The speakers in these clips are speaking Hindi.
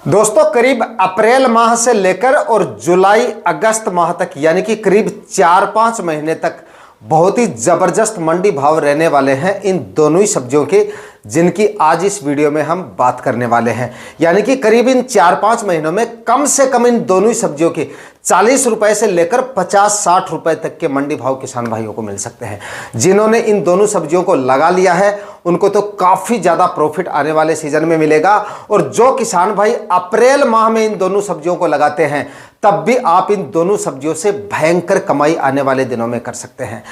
दोस्तों करीब अप्रैल माह से लेकर और जुलाई अगस्त माह तक यानी कि करीब 4-5 महीने तक बहुत ही जबरदस्त मंडी भाव रहने वाले हैं इन दोनों ही सब्जियों के, जिनकी आज इस वीडियो में हम बात करने वाले हैं। यानी कि करीब इन 4-5 महीनों में कम से कम इन दोनों ही सब्जियों के 40 रुपए से लेकर 50-60 रुपए तक के मंडी भाव किसान भाइयों को मिल सकते हैं। जिन्होंने इन दोनों सब्जियों को लगा लिया है उनको तो काफी ज्यादा प्रॉफिट आने वाले सीजन में मिलेगा, और जो किसान भाई अप्रैल माह में इन दोनों सब्जियों को लगाते हैं तब भी आप इन दोनों सब्जियों से भयंकर कमाई आने वाले दिनों में कर सकते हैं।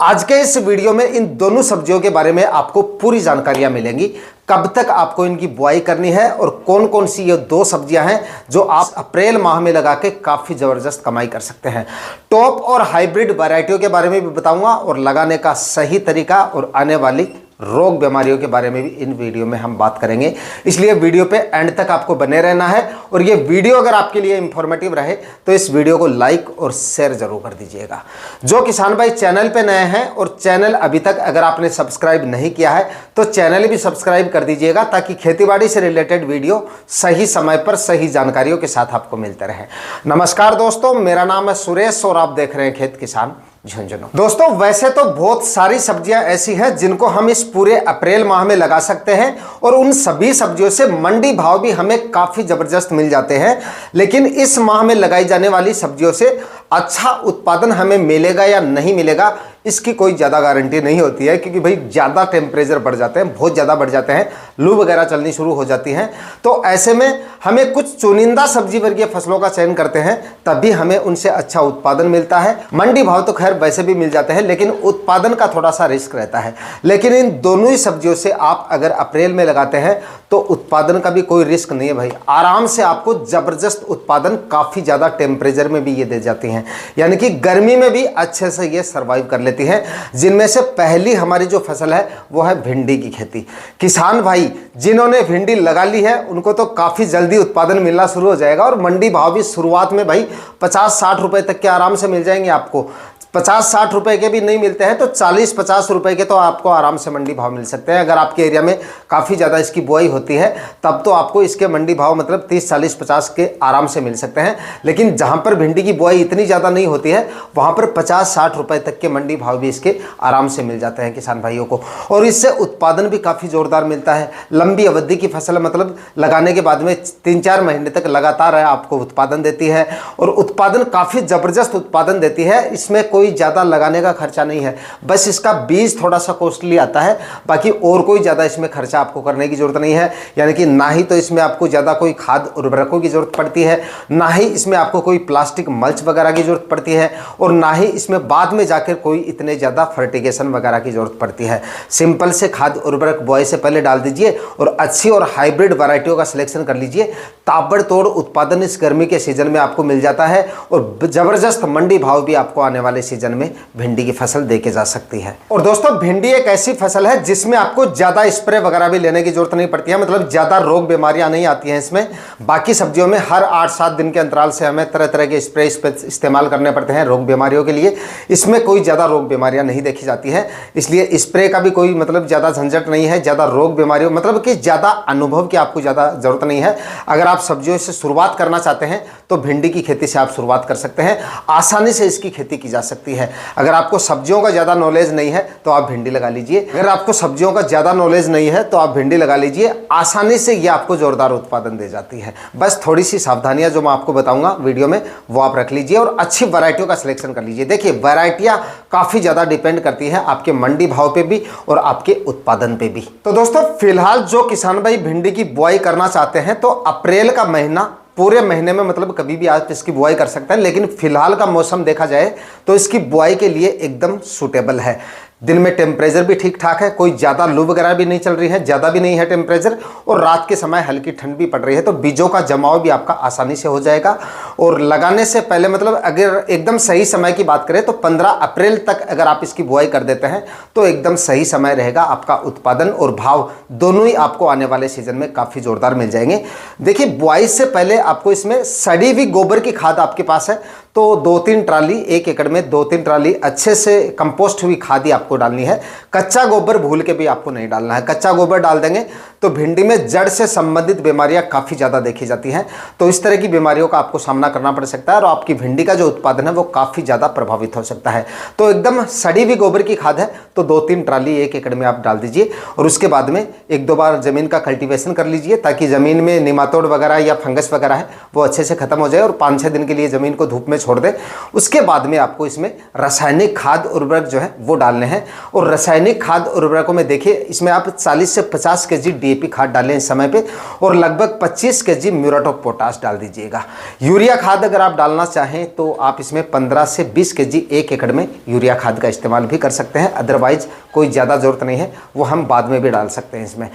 आज के इस वीडियो में इन दोनों सब्जियों के बारे में आपको पूरी जानकारियां मिलेंगी, कब तक आपको इनकी बुआई करनी है और कौन कौन सी ये दो सब्जियां हैं जो आप अप्रैल माह में लगा के काफी जबरदस्त कमाई कर सकते हैं। टॉप और हाइब्रिड वैरायटियों के बारे में भी बताऊंगा और लगाने का सही तरीका और आने वाली रोग बीमारियों के बारे में भी इन वीडियो में हम बात करेंगे। इसलिए वीडियो पे एंड तक आपको बने रहना है, और ये वीडियो अगर आपके लिए इंफॉर्मेटिव रहे तो इस वीडियो को लाइक और शेयर जरूर कर दीजिएगा। जो किसान भाई चैनल पे नए हैं और चैनल अभी तक अगर आपने सब्सक्राइब नहीं किया है तो चैनल भी सब्सक्राइब कर दीजिएगा, ताकि खेतीबाड़ी से रिलेटेड वीडियो सही समय पर सही जानकारियों के साथ आपको मिलते रहे। नमस्कार दोस्तों, मेरा नाम है सुरेश और आप देख रहे हैं खेत किसान झुंझुनू। दोस्तों वैसे तो बहुत सारी सब्जियां ऐसी हैं जिनको हम इस पूरे अप्रैल माह में लगा सकते हैं, और उन सभी सब्जियों से मंडी भाव भी हमें काफी जबरदस्त मिल जाते हैं। लेकिन इस माह में लगाई जाने वाली सब्जियों से अच्छा उत्पादन हमें मिलेगा या नहीं मिलेगा इसकी कोई ज़्यादा गारंटी नहीं होती है, क्योंकि भाई ज़्यादा टेम्परेचर बढ़ जाते हैं, बहुत ज़्यादा बढ़ जाते हैं, लू वगैरह चलनी शुरू हो जाती हैं। तो ऐसे में हमें कुछ चुनिंदा सब्जी वर्गीय फसलों का चयन करते हैं, तभी हमें उनसे अच्छा उत्पादन मिलता है। मंडी भाव तो खैर वैसे भी मिल जाते हैं, लेकिन उत्पादन का थोड़ा सा रिस्क रहता है। लेकिन इन दोनों ही सब्जियों से आप अगर अप्रैल में लगाते हैं तो उत्पादन का भी कोई रिस्क नहीं है भाई, आराम से आपको जबरदस्त उत्पादन काफ़ी ज़्यादा टेम्परेचर में भी ये दे जाती हैं, यानी कि गर्मी में भी अच्छे से ये सर्वाइव कर लेती हैं। जिनमें से पहली हमारी जो फसल है वो है भिंडी की खेती। किसान भाई जिन्होंने भिंडी लगा ली है उनको तो काफ़ी जल्दी उत्पादन मिलना शुरू हो जाएगा, और मंडी भाव भी शुरुआत में भाई 50-60 रुपए तक के आराम से मिल जाएंगे आपको। 50-60 रुपए के भी नहीं मिलते हैं तो 40-50 रुपए के तो आपको आराम से मंडी भाव मिल सकते हैं। अगर आपके एरिया में काफ़ी ज़्यादा इसकी बुआई होती है तब तो आपको इसके मंडी भाव मतलब 30-40-50 के आराम से मिल सकते हैं। लेकिन जहाँ पर भिंडी की बुआई इतनी ज़्यादा नहीं होती है वहाँ पर 50-60 रुपए तक के मंडी भाव भी इसके आराम से मिल जाते हैं किसान भाइयों को, और इससे उत्पादन भी काफ़ी ज़ोरदार मिलता है। लंबी अवधि की फसल मतलब लगाने के बाद में 3-4 महीने तक लगातार आपको उत्पादन देती है, और उत्पादन काफ़ी ज़बरदस्त उत्पादन देती है। इसमें कोई ज़्यादा लगाने का खर्चा नहीं है, बस इसका बीज थोड़ा सा कॉस्टली आता है, बाकी और कोई ज़्यादा इसमें खर्चा आपको करने की ज़रूरत नहीं है। यानी कि ना ही तो इसमें आपको ज़्यादा कोई खाद उर्वरकों की ज़रूरत पड़ती है, ना ही इसमें आपको कोई प्लास्टिक मल्च वगैरह की ज़रूरत पड़ती है, और ना ही इसमें बाद में जाकर कोई इतने ज़्यादा फर्टिगेशन वगैरह की ज़रूरत पड़ती है। सिंपल से खाद उर्वरक बुआई से पहले डाल दीजिए और अच्छी और हाइब्रिड वैरायटियों का सिलेक्शन कर लीजिए। ताबड़तोड़ उत्पादन इस गर्मी के सीजन में आपको मिल जाता है, और ज़बरदस्त मंडी भाव भी आपको आने वाले सीजन में भिंडी की फसल देके जा सकती है। और दोस्तों भिंडी एक ऐसी फसल है जिसमें आपको ज्यादा स्प्रे वगैरह भी लेने की जरूरत नहीं पड़ती है, मतलब ज्यादा रोग बीमारियां नहीं आती हैं इसमें। बाकी सब्जियों में हर 8-7 दिन के अंतराल से हमें तरह तरह के स्प्रे इस्तेमाल करने पड़ते हैं रोग बीमारियों के लिए। इसमें कोई ज्यादा रोग बीमारियां नहीं देखी जाती है, इसलिए स्प्रे का भी कोई मतलब ज्यादा झंझट नहीं है। ज्यादा रोग बीमारियों मतलब कि ज्यादा अनुभव की आपको ज्यादा जरूरत नहीं है। अगर आप सब्जियों से शुरुआत करना चाहते हैं तो भिंडी की खेती से आप शुरुआत कर सकते हैं, आसानी से इसकी खेती की जा सकती है। अगर आपको सब्जियों का ज़्यादा नॉलेज नहीं है तो आप भिंडी लगा लीजिए। अगर आपको सब्जियों का ज़्यादा नॉलेज नहीं है तो आप भिंडी लगा लीजिए, आसानी से ये आपको जोरदार उत्पादन दे जाती है। बस थोड़ी सी सावधानियां जो मैं आपको बताऊंगा वीडियो में वो आप रख लीजिए, और अच्छी वैरायटियों का सिलेक्शन कर लीजिए। देखिए वैरायटियां काफ़ी ज़्यादा डिपेंड करती हैं आपके मंडी भाव पे भी और आपके उत्पादन पे भी। तो दोस्तों फिलहाल जो किसान भाई भिंडी की बुआई करना चाहते हैं तो अप्रैल का महीना पूरे महीने में मतलब कभी भी आप इसकी बुआई कर सकते हैं, लेकिन फिलहाल का मौसम देखा जाए तो इसकी बुआई के लिए एकदम सूटेबल है। दिन में टेम्परेचर भी ठीक ठाक है, कोई ज़्यादा लू वगैरह भी नहीं चल रही है, ज़्यादा भी नहीं है टेम्परेचर, और रात के समय हल्की ठंड भी पड़ रही है, तो बीजों का जमाव भी आपका आसानी से हो जाएगा। और लगाने से पहले मतलब अगर एकदम सही समय की बात करें तो 15 अप्रैल तक अगर आप इसकी बुआई कर देते हैं तो एकदम सही समय रहेगा। आपका उत्पादन और भाव दोनों ही आपको आने वाले सीजन में काफ़ी ज़ोरदार मिल जाएंगे। देखिए बुआई से पहले आपको इसमें सड़ी हुई गोबर की खाद आपके पास है तो 2-3 ट्राली, 1 एकड़ में 2-3 ट्राली अच्छे से कंपोस्ट हुई खाद ही आपको डालनी है। कच्चा गोबर भूल के भी आपको नहीं डालना है। कच्चा गोबर डाल देंगे तो भिंडी में जड़ से संबंधित बीमारियां काफ़ी ज़्यादा देखी जाती हैं, तो इस तरह की बीमारियों का आपको सामना करना पड़ सकता है और आपकी भिंडी का जो उत्पादन है वो काफ़ी ज़्यादा प्रभावित हो सकता है। तो एकदम सड़ी हुई गोबर की खाद है तो 2-3 ट्राली 1 एकड़ में आप डाल दीजिए और उसके बाद में 1-2 बार ज़मीन का कल्टीवेशन कर लीजिए ताकि ज़मीन में निमातोड वगैरह या फंगस वगैरह है वो अच्छे से खत्म हो जाए और 5-6 दिन के लिए ज़मीन को धूप में छोड़ दें। उसके बाद में आपको इसमें रासायनिक खाद उर्वरक जो है वो डालने हैं और रासायनिक खाद उर्वरकों में देखिए इसमें आप 40 से 50 केजी DAP खाद डालें इस समय पे और लगभग 25 केजी म्यूरेट ऑफ पोटाश डाल दीजिएगा। यूरिया खाद अगर आप डालना चाहें तो आप इसमें 15 से 20 केजी 1 एकड़ में यूरिया खाद का इस्तेमाल भी कर सकते हैं। अदरवाइज कोई ज़्यादा ज़रूरत नहीं है, वो हम बाद में भी डाल सकते हैं इसमें।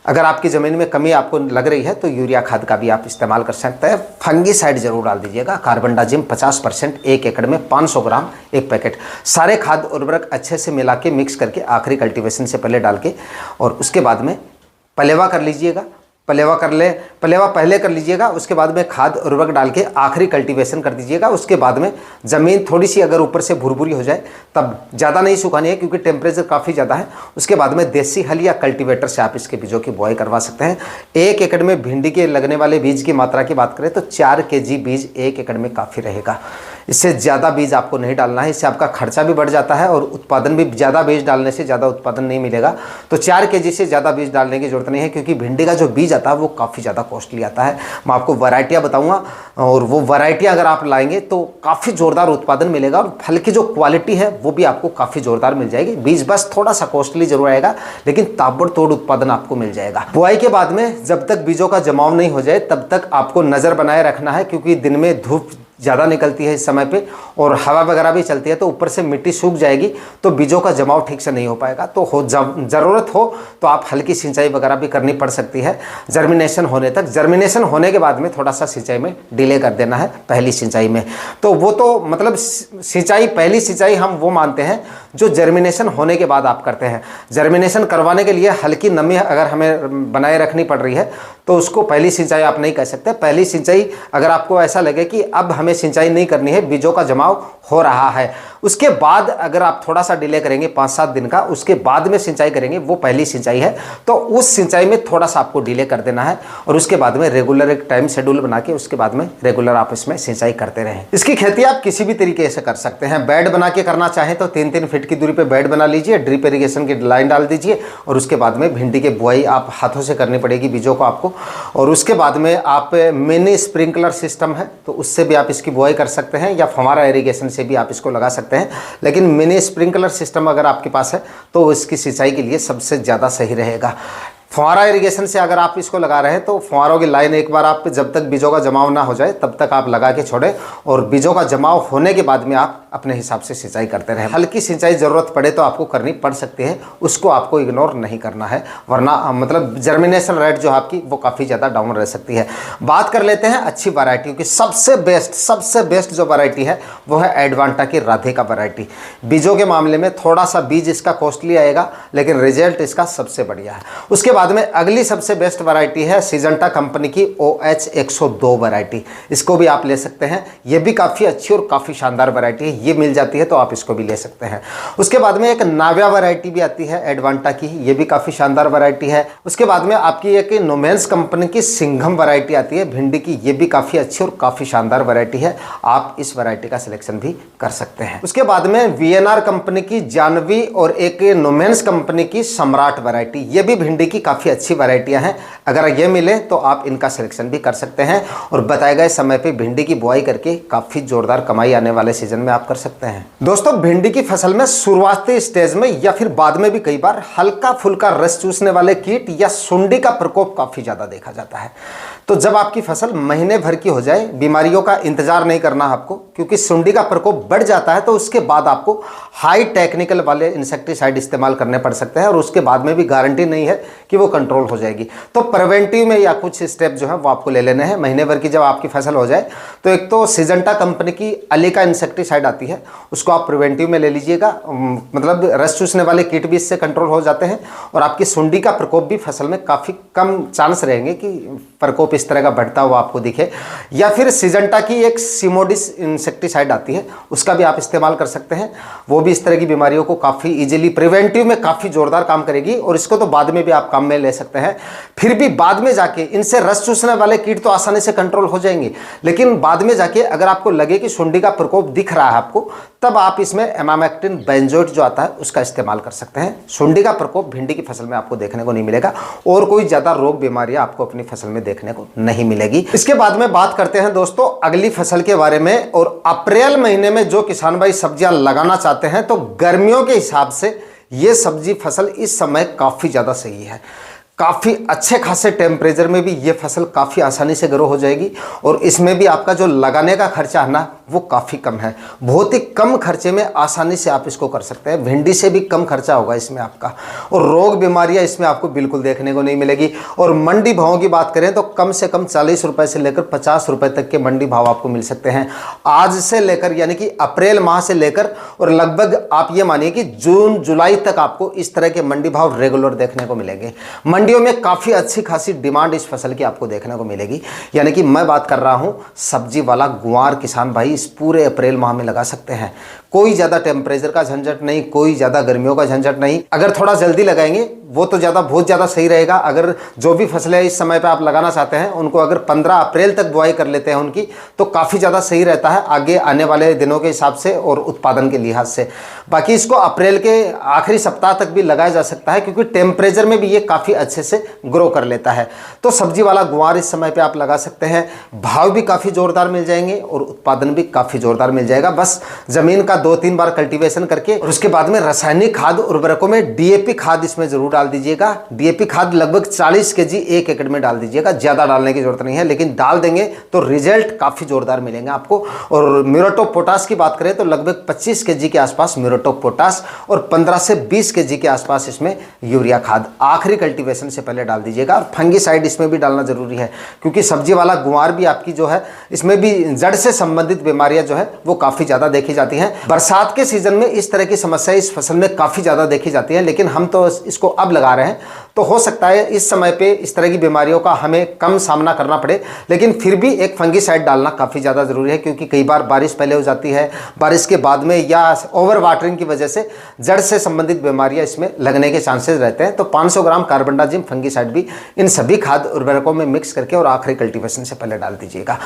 अगर आपकी ज़मीन में कमी आपको लग रही है तो यूरिया खाद का भी आप इस्तेमाल कर सकते हैं। फंगीसाइड जरूर डाल दीजिएगा, कार्बनडाजिम 50% 1 एकड़ में 500 ग्राम 1 पैकेट। सारे खाद उर्वरक अच्छे से मिला के मिक्स करके आखिरी कल्टीवेशन से पहले डाल के और उसके बाद में पलेवा कर लीजिएगा। पलेवा पहले कर लीजिएगा, उसके बाद में खाद उर्वरक डाल के आखिरी कल्टीवेशन कर दीजिएगा। उसके बाद में ज़मीन थोड़ी सी अगर ऊपर से भुरभुरी हो जाए तब ज़्यादा नहीं सुखानी है क्योंकि टेम्परेचर काफ़ी ज़्यादा है। उसके बाद में देसी हल या कल्टीवेटर से आप इसके बीजों की बुआई करवा सकते हैं। 1 एकड़ में भिंडी के लगने वाले बीज की मात्रा की बात करें तो 4 केजी बीज 1 एकड़ में काफ़ी रहेगा। इससे ज़्यादा बीज आपको नहीं डालना है, इससे आपका खर्चा भी बढ़ जाता है और उत्पादन भी ज़्यादा बीज डालने से ज़्यादा उत्पादन नहीं मिलेगा। तो 4 केजी से ज़्यादा बीज डालने की जरूरत नहीं है क्योंकि भिंडी का जो बीज आता है वो काफ़ी ज़्यादा कॉस्टली आता है। मैं आपको वैरायटियाँ बताऊँगा और वो वैरायटियाँ अगर आप लाएंगे तो काफ़ी ज़ोरदार उत्पादन मिलेगा और फल की जो क्वालिटी है वो भी आपको काफ़ी ज़ोरदार मिल जाएगी। बीज बस थोड़ा सा कॉस्टली जरूर आएगा लेकिन ताबड़तोड़ उत्पादन आपको मिल जाएगा। बुआई के बाद में जब तक बीजों का जमाव नहीं हो जाए तब तक आपको नज़र बनाए रखना है क्योंकि दिन में धूप ज़्यादा निकलती है इस समय पे और हवा वगैरह भी चलती है तो ऊपर से मिट्टी सूख जाएगी तो बीजों का जमाव ठीक से नहीं हो पाएगा। तो ज़रूरत हो तो आप हल्की सिंचाई वगैरह भी करनी पड़ सकती है जर्मिनेशन होने तक। जर्मिनेशन होने के बाद में थोड़ा सा सिंचाई में डिले कर देना है पहली सिंचाई में। तो वो तो मतलब सिंचाई, पहली सिंचाई हम वो मानते हैं जो जर्मिनेशन होने के बाद आप करते हैं। जर्मिनेशन करवाने के लिए हल्की नमी अगर हमें बनाए रखनी पड़ रही है तो उसको पहली सिंचाई आप नहीं कह सकते। पहली सिंचाई अगर आपको ऐसा लगे कि अब हमें सिंचाई नहीं करनी है, बीजों का जमाव हो रहा है, उसके बाद अगर आप थोड़ा सा डिले करेंगे 5-7 दिन का, उसके बाद में सिंचाई करेंगे, वो पहली सिंचाई है। तो उस सिंचाई में थोड़ा सा आपको डिले कर देना है और उसके बाद में रेगुलर एक टाइम शेड्यूल बना के उसके बाद में रेगुलर आप इसमें सिंचाई करते रहें। इसकी खेती आप किसी भी तरीके से कर सकते हैं। बेड बना के करना चाहें तो 3-3 फीट की दूरी पर बेड बना लीजिए, ड्रिप इरीगेशन की लाइन डाल दीजिए और उसके बाद में भिंडी की बुआई आप हाथों से करनी पड़ेगी बीजों को आपको। और उसके बाद में आप मिनी स्प्रिंकलर सिस्टम है तो उससे भी आप इसकी बुआई कर सकते हैं या फव्वारा इरीगेशन से भी आप इसको लगा सकते हैं। लेकिन मिनी स्प्रिंकलर सिस्टम अगर आपके पास है तो इसकी सिंचाई के लिए सबसे ज़्यादा सही रहेगा। फव्वारा इरीगेशन से अगर आप इसको लगा रहे हैं तो फव्वारों की लाइन एक बार आप जब तक बीजों का जमाव ना हो जाए तब तक आप लगा के छोड़ें और बीजों का जमाव होने के बाद में आप अपने हिसाब से सिंचाई करते रहें। हल्की सिंचाई ज़रूरत पड़े तो आपको करनी पड़ सकती है, उसको आपको इग्नोर नहीं करना है वरना मतलब जर्मिनेशन रेट जो आपकी वो काफ़ी ज़्यादा डाउन रह सकती है। बात कर लेते हैं अच्छी वैरायटियों की। सबसे बेस्ट जो वैरायटी है वो है एडवांटा की राधे का वैरायटी। बीजों के मामले में थोड़ा सा बीज इसका कॉस्टली आएगा लेकिन रिजल्ट इसका सबसे बढ़िया है। उसके बाद में अगली सबसे बेस्ट वैरायटी है सिजेंटा कंपनी की OH 102 वैरायटी। इसको भी आप ले सकते हैं, ये भी काफ़ी अच्छी और काफ़ी शानदार वैरायटी है। ये मिल जाती है तो आप इसको भी ले सकते हैं। उसके बाद में एक नाव्या वैरायटी भी आती है एडवांटा की, ये भी काफ़ी शानदार वैरायटी है। उसके बाद में आपकी एक नोमेंस कंपनी की सिंघम वैरायटी आती है भिंडी की, ये भी काफ़ी अच्छी और काफ़ी शानदार वैरायटी है। आप इस वैरायटी का सिलेक्शन भी कर सकते हैं। उसके बाद में VNR कंपनी की जानवी और एक नोमेंस कंपनी की सम्राट वैरायटी, ये भी भिंडी की काफ़ी अच्छी वैरायटियां हैं। अगर ये मिले तो आप इनका सिलेक्शन भी कर सकते हैं और बताए गए समय पे भिंडी की बुआई करके काफ़ी जोरदार कमाई आने वाले सीजन में आप कर सकते हैं। दोस्तों, भिंडी की फसल में शुरुआती स्टेज में या फिर बाद में भी कई बार हल्का फुल्का रस चूसने वाले कीट या सुंडी का प्रकोप काफ़ी ज़्यादा देखा जाता है। तो जब आपकी फसल महीने भर की हो जाए, बीमारियों का इंतजार नहीं करना आपको, क्योंकि सुंडी का प्रकोप बढ़ जाता है तो उसके बाद आपको हाई टेक्निकल वाले इंसेक्टिसाइड इस्तेमाल करने पड़ सकते हैं और उसके बाद में भी गारंटी नहीं है कि वो कंट्रोल हो जाएगी। तो प्रिवेंटिव में या कुछ स्टेप जो है वो आपको ले लेने हैं। महीने भर की जब आपकी फसल हो जाए तो एक तो सिजेंटा कंपनी की अलीका इंसेक्टिसाइड आती है, उसको आप प्रिवेंटिव में ले लीजिएगा। मतलब रस चूसने वाले कीट भी इससे कंट्रोल हो जाते हैं और आपकी सुंडी का प्रकोप भी फसल में काफ़ी कम चांस रहेंगे कि प्रकोप इस तरह का बढ़ता हुआ आपको दिखे, या फिर सिजेंटा की एक सिमोडिस इंसेक्टिसाइड आती है, उसका भी आप इस्तेमाल कर सकते हैं। वो भी इस तरह की बीमारियों को काफ़ी इजीली प्रिवेंटिव में काफ़ी जोरदार काम करेगी, और इसको तो बाद में भी आप काम में ले सकते हैं। फिर भी बाद में जाके इनसे रस चूसने वाले कीट तो आसानी से कंट्रोल हो जाएंगे, लेकिन बाद में जाके अगर आपको लगे कि सुंडी का प्रकोप दिख रहा है आपको, तब आप इसमें एमामेक्टिन बेंजोएट जो आता है उसका इस्तेमाल कर सकते हैं। सुंडी का प्रकोप भिंडी की फसल में आपको देखने को नहीं मिलेगा, और कोई ज्यादा रोग बीमारियां आपको अपनी फसल में देखने को नहीं मिलेगी। इसके बाद में बात करते हैं दोस्तों अगली फसल के बारे में। और अप्रैल महीने में जो किसान भाई सब्जियां लगाना चाहते हैं, तो गर्मियों के हिसाब से ये सब्जी फसल इस समय काफी ज्यादा सही है। काफ़ी अच्छे खासे टेम्परेचर में भी ये फसल काफ़ी आसानी से ग्रो हो जाएगी, और इसमें भी आपका जो लगाने का खर्चा है ना वो काफ़ी कम है। बहुत ही कम खर्चे में आसानी से आप इसको कर सकते हैं। भिंडी से भी कम खर्चा होगा इसमें आपका, और रोग बीमारियां इसमें आपको बिल्कुल देखने को नहीं मिलेगी। और मंडी भावों की बात करें तो कम से कम 40 रुपये से लेकर 50 रुपये तक के मंडी भाव आपको मिल सकते हैं आज से लेकर, यानी कि अप्रैल माह से लेकर, और लगभग आप ये मानिए कि जून जुलाई तक आपको इस तरह के मंडी भाव रेगुलर देखने को मिलेंगे। मंडियों में काफ़ी अच्छी खासी डिमांड इस फसल की आपको देखने को मिलेगी। यानी कि मैं बात कर रहा हूं सब्जी वाला गुआर किसान भाई इस पूरे अप्रैल माह में लगा सकते हैं। कोई ज़्यादा टेम्परेचर का झंझट नहीं, कोई ज़्यादा गर्मियों का झंझट नहीं। अगर थोड़ा जल्दी लगाएंगे वो तो बहुत ज़्यादा सही रहेगा। अगर जो भी फसलें इस समय पे आप लगाना चाहते हैं उनको अगर 15 अप्रैल तक बुआई कर लेते हैं उनकी, तो काफ़ी ज़्यादा सही रहता है आगे आने वाले दिनों के हिसाब से और उत्पादन के लिहाज से। बाकी इसको अप्रैल के आखिरी सप्ताह तक भी लगाया जा सकता है, क्योंकि टेम्परेचर में भी ये काफ़ी अच्छे से ग्रो कर लेता है। तो सब्जी वाला गुआर इस समय पे आप लगा सकते हैं। भाव भी काफ़ी ज़ोरदार मिल जाएंगे और उत्पादन भी काफ़ी ज़ोरदार मिल जाएगा। बस ज़मीन का 2-3 बार कल्टीवेशन करके, और उसके बाद में रासायनिक खाद उर्वरकों में डीएपी खाद इसमें जरूर डाल दीजिएगा। डीएपी खाद लगभग 40 केजी 1 एकड़ में डाल दीजिएगा, ज़्यादा डालने की जरूरत नहीं है, लेकिन डाल देंगे तो रिजल्ट काफ़ी ज़ोरदार मिलेंगे आपको। और म्यूरेट ऑफ पोटाश की बात करें तो लगभग 25 केजी के आसपास म्यूरेट ऑफ पोटाश, और 15 से 20 केजी के आसपास इसमें यूरिया खाद आखिरी कल्टीवेशन से पहले डाल दीजिएगा। और फंगीसाइड इसमें भी डालना जरूरी है, क्योंकि सब्जी वाला गुआर भी आपकी जो है इसमें भी जड़ से संबंधित बीमारियां जो है वो काफ़ी ज़्यादा देखी जाती हैं। बरसात के सीजन में इस तरह की समस्या इस फसल में काफ़ी ज़्यादा देखी जाती है, लेकिन हम तो इसको अब लगा रहे हैं, तो हो सकता है इस समय पे इस तरह की बीमारियों का हमें कम सामना करना पड़े, लेकिन फिर भी एक फंगीसाइड डालना काफ़ी ज़्यादा ज़रूरी है, क्योंकि कई बार बारिश पहले हो जाती है, बारिश के बाद में या ओवर वाटरिंग की वजह से जड़ से संबंधित बीमारियां इसमें लगने के चांसेस रहते हैं। तो 500 ग्राम कार्बेंडाजिम फंगीसाइड भी इन सभी खाद उर्वरकों में मिक्स करके और आखिरी कल्टीवेशन से पहले डाल दीजिएगा।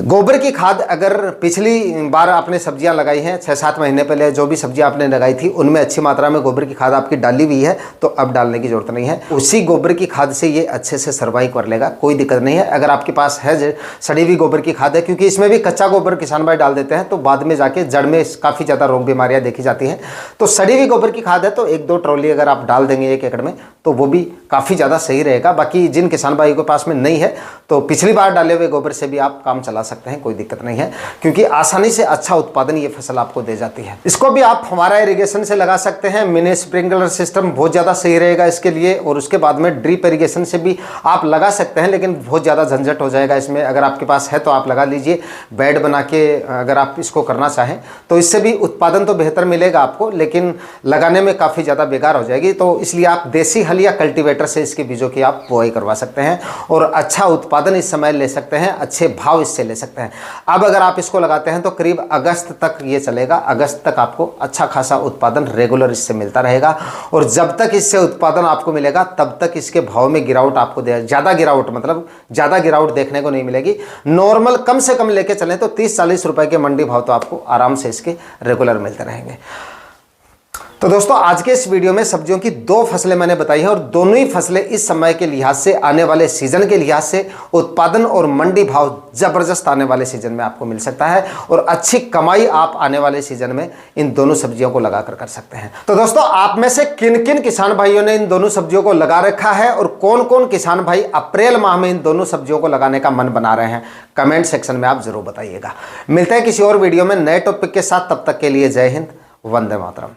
गोबर की खाद अगर पिछली बार आपने सब्जियां लगाई हैं 6-7 महीने पहले जो भी सब्जियां आपने लगाई थी उनमें अच्छी मात्रा में गोबर की खाद आपकी डाली हुई है, तो अब डालने की जरूरत नहीं है। उसी गोबर की खाद से ये अच्छे से सर्वाइव कर लेगा, कोई दिक्कत नहीं है। अगर आपके पास है सड़ी हुई गोबर की खाद है, क्योंकि इसमें भी कच्चा गोबर किसान भाई डाल देते हैं तो बाद में जाके जड़ में काफ़ी ज़्यादा रोग बीमारियां देखी जाती हैं। तो सड़ी हुई गोबर की खाद है तो 1-2 ट्रॉली अगर आप डाल देंगे 1 एकड़ में तो वो भी काफ़ी ज़्यादा सही रहेगा। बाकी जिन किसान भाई के पास में नहीं है तो पिछली बार डाले हुए गोबर से भी आप काम चला सकते हैं, कोई दिक्कत नहीं है, क्योंकि आसानी से अच्छा उत्पादन ये फसल आपको दे जाती है। इसको भी आप हमारा इरिगेशन से लगा सकते हैं। मिनी स्प्रिंकलर सिस्टम बहुत ज़्यादा सही रहेगा इसके लिए, और उसके बाद में ड्रिप इरिगेशन से भी आप लगा सकते हैं, लेकिन बहुत ज़्यादा झंझट हो जाएगा इसमें। अगर आपके पास है तो आप लगा लीजिए, बेड बना के अगर आप इसको करना चाहें तो इससे भी उत्पादन तो बेहतर मिलेगा आपको, लेकिन लगाने में काफ़ी ज़्यादा बेकार हो जाएगी। तो इसलिए आप देसी हल या कल्टीवेटर से इसके बीजों की आप बुआई करवा सकते हैं और अच्छा उत्पादन इस समय ले सकते हैं, अच्छे भाव इससे ले सकते हैं। अब अगर आप इसको लगाते हैं तो करीब अगस्त तक ये चलेगा। अगस्त तक आपको अच्छा खासा उत्पादन रेगुलर इससे मिलता रहेगा, और जब तक इससे उत्पादन आपको मिलेगा तब तक इसके भाव में गिरावट आपको ज़्यादा गिरावट देखने को नहीं मिलेगी। नॉर्मल कम से कम लेके चलें तो 30-40 रुपए के मंडी भाव तो आपको आराम से इसके रेगुलर मिलते रहेंगे। तो दोस्तों आज के इस वीडियो में सब्जियों की 2 फसलें मैंने बताई हैं, और दोनों ही फसलें इस समय के लिहाज से, आने वाले सीजन के लिहाज से उत्पादन और मंडी भाव जबरदस्त आने वाले सीजन में आपको मिल सकता है, और अच्छी कमाई आप आने वाले सीजन में इन दोनों सब्जियों को लगाकर कर सकते हैं। तो दोस्तों आप में से किन किन किसान भाइयों ने इन दोनों सब्जियों को लगा रखा है, और कौन कौन किसान भाई अप्रैल माह में इन दोनों सब्जियों को लगाने का मन बना रहे हैं, कमेंट सेक्शन में आप जरूर बताइएगा। मिलते हैं किसी और वीडियो में नए टॉपिक के साथ, तब तक के लिए जय हिंद, वंदे मातरम।